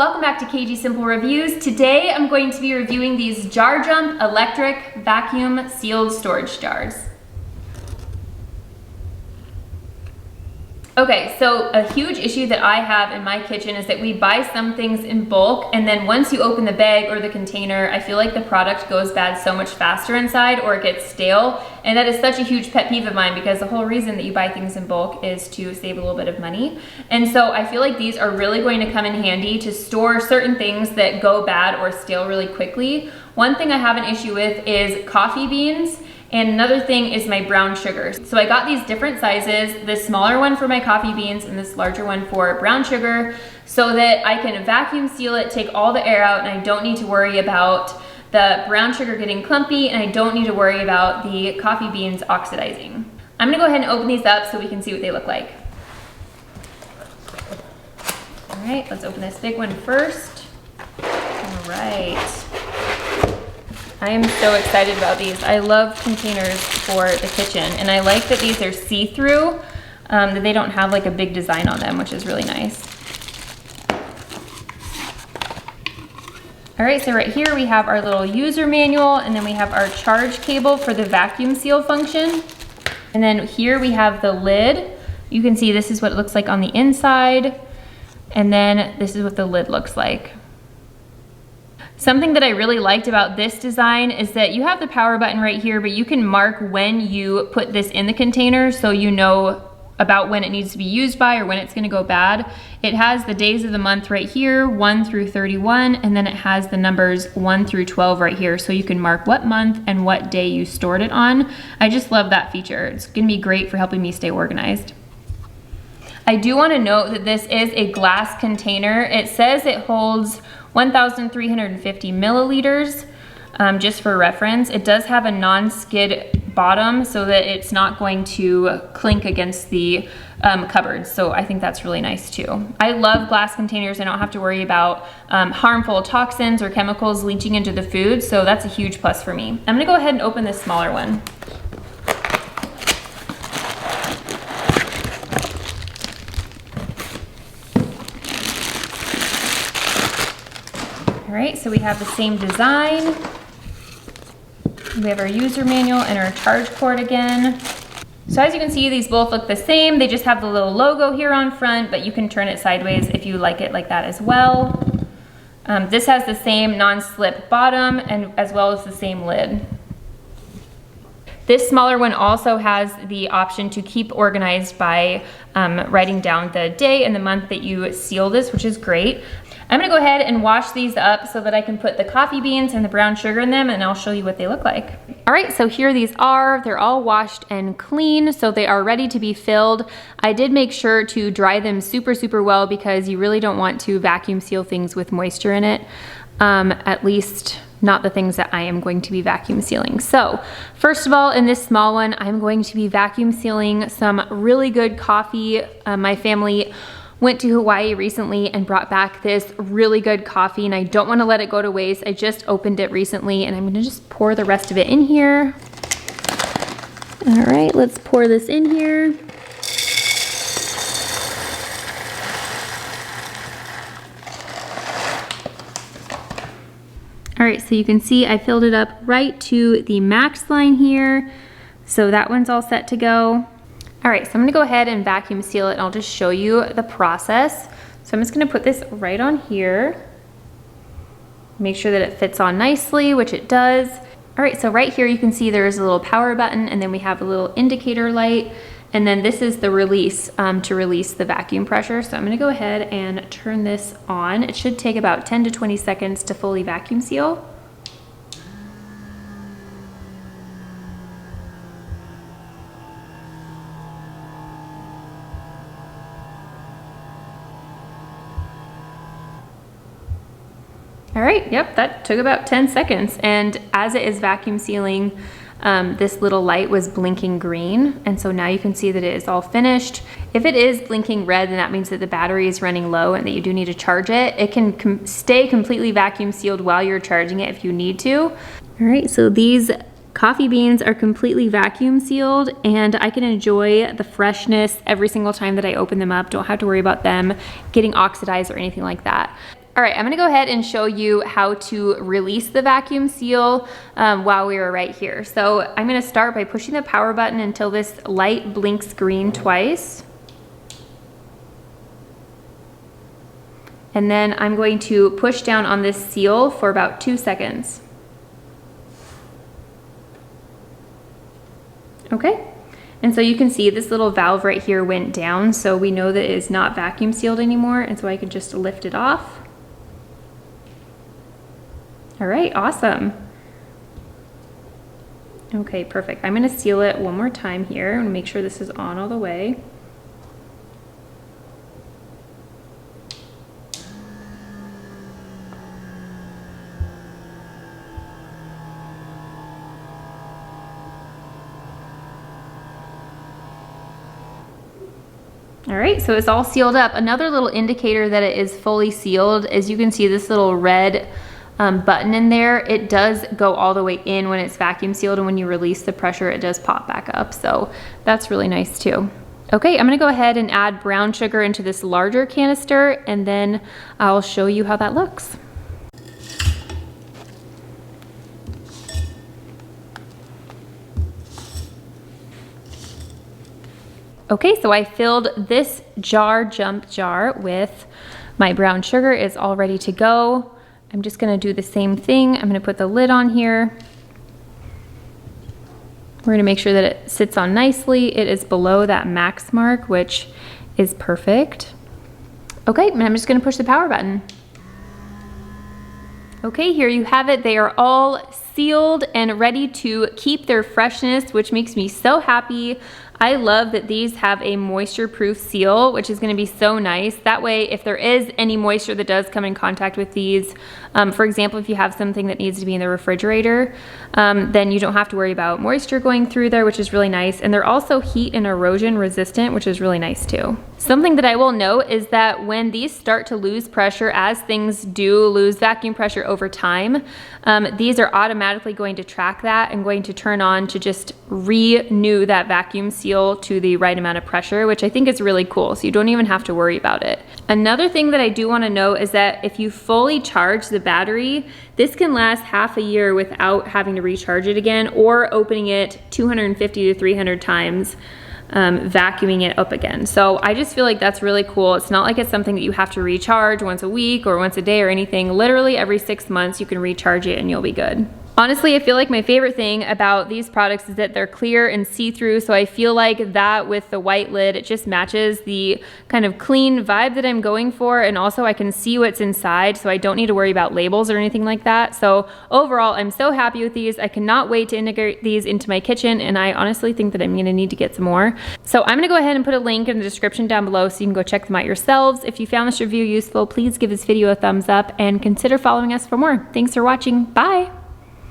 welcome back to KG Simple Reviews. Today I'm going to be reviewing these Jar Jump electric vacuum sealed storage jars. Okay, so a huge issue that I have in my kitchen is that we buy some things in bulk, and then once you open the bag or the container, I feel like the product goes bad so much faster inside, or it gets stale. And that is such a huge pet peeve of mine, because the whole reason that you buy things in bulk is to save a little bit of money. And so I feel like these are really going to come in handy to store certain things that go bad or stale really quickly. One thing I have an issue with is coffee beans. And another thing is my brown sugar. So I got these different sizes, this smaller one for my coffee beans and this larger one for brown sugar, so that I can vacuum seal it, take all the air out, and I don't need to worry about the brown sugar getting clumpy, and I don't need to worry about the coffee beans oxidizing. I'm gonna go ahead and open these up so we can see what they look like. All right, let's open this big one first. All right. I am so excited about these. I love containers for the kitchen, and I like that these are see-through, that they don't have like a big design on them, which is really nice. All right, so right here we have our little user manual, and then we have our charge cable for the vacuum seal function. And then here we have the lid. You can see this is what it looks like on the inside, and then this is what the lid looks like. Something that I really liked about this design is that you have the power button right here, but you can mark when you put this in the container, so you know about when it needs to be used by or when it's gonna go bad. It has the days of the month right here, 1 through 31, and then it has the numbers 1 through 12 right here, so you can mark what month and what day you stored it on. I just love that feature. It's gonna be great for helping me stay organized. I do wanna note that this is a glass container. It says it holds 1,350 milliliters, just for reference. It does have a non-skid bottom so that it's not going to clink against the cupboards, so I think that's really nice too. I love glass containers. I don't have to worry about harmful toxins or chemicals leaching into the food, so that's a huge plus for me. I'm gonna go ahead and open this smaller one. All right, so we have the same design. We have our user manual and our charge cord again. So as you can see, these both look the same. They just have the little logo here on front, but you can turn it sideways if you like it like that as well. This has the same non-slip bottom and as well as the same lid. This smaller one also has the option to keep organized by writing down the day and the month that you seal this, which is great. I'm gonna go ahead and wash these up so that I can put the coffee beans and the brown sugar in them, and I'll show you what they look like. All right, so here these are. They're all washed and clean, so they are ready to be filled. I did make sure to dry them super, super well, because you really don't want to vacuum seal things with moisture in it, at least not the things that I am going to be vacuum sealing. So first of all, in this small one, I'm going to be vacuum sealing some really good coffee. My family went to Hawaii recently and brought back this really good coffee, and I don't want to let it go to waste. I just opened it recently, and I'm gonna just pour the rest of it in here. All right, let's pour this in here. All right, so you can see I filled it up right to the max line here. So that one's all set to go. All right, so I'm gonna go ahead and vacuum seal it, and I'll just show you the process. So I'm just gonna put this right on here. Make sure that it fits on nicely, which it does. All right, so right here you can see there's a little power button, and then we have a little indicator light, and then this is the release to release the vacuum pressure. So I'm gonna go ahead and turn this on. It should take about 10 to 20 seconds to fully vacuum seal. All right, yep, that took about 10 seconds. And as it is vacuum sealing, this little light was blinking green. And so now you can see that it is all finished. If it is blinking red, then that means that the battery is running low and that you do need to charge it. It can stay completely vacuum sealed while you're charging it if you need to. All right, so these coffee beans are completely vacuum sealed, and I can enjoy the freshness every single time that I open them up. Don't have to worry about them getting oxidized or anything like that. All right, I'm gonna go ahead and show you how to release the vacuum seal while we were right here. So I'm gonna start by pushing the power button until this light blinks green twice. And then I'm going to push down on this seal for about 2 seconds. Okay, and so you can see this little valve right here went down, so we know that it is not vacuum sealed anymore, and so I can just lift it off. All right, awesome. Okay, perfect. I'm gonna seal it one more time here and make sure this is on all the way. All right, so it's all sealed up. Another little indicator that it is fully sealed is you can see this little red button in there. It does go all the way in when it's vacuum sealed, and when you release the pressure, it does pop back up. So that's really nice too. Okay, I'm gonna go ahead and add brown sugar into this larger canister, and then I'll show you how that looks. Okay, so I filled this jump jar with my brown sugar. It's all ready to go. I'm just gonna do the same thing. I'm gonna put the lid on here. We're gonna make sure that it sits on nicely. It is below that max mark, which is perfect. Okay, and I'm just gonna push the power button. Okay, here you have it. They are all sealed and ready to keep their freshness, which makes me so happy. I love that these have a moisture-proof seal, which is gonna be so nice. That way, if there is any moisture that does come in contact with these, for example, if you have something that needs to be in the refrigerator, then you don't have to worry about moisture going through there, which is really nice. And they're also heat and erosion resistant, which is really nice too. Something that I will note is that when these start to lose pressure, as things do lose vacuum pressure over time, these are automatically going to track that and going to turn on to just renew that vacuum seal to the right amount of pressure, which I think is really cool. So you don't even have to worry about it. Another thing that I do want to note is that if you fully charge the battery, this can last half a year without having to recharge it again, or opening it 250 to 300 times, vacuuming it up again. So I just feel like that's really cool. It's not like it's something that you have to recharge once a week or once a day or anything. Literally every 6 months you can recharge it and you'll be good. Honestly, I feel like my favorite thing about these products is that they're clear and see-through, so I feel like that with the white lid, it just matches the kind of clean vibe that I'm going for, and also I can see what's inside, so I don't need to worry about labels or anything like that. So overall, I'm so happy with these. I cannot wait to integrate these into my kitchen, and I honestly think that I'm gonna need to get some more. So I'm gonna go ahead and put a link in the description down below so you can go check them out yourselves. If you found this review useful, please give this video a thumbs up and consider following us for more. Thanks for watching. Bye.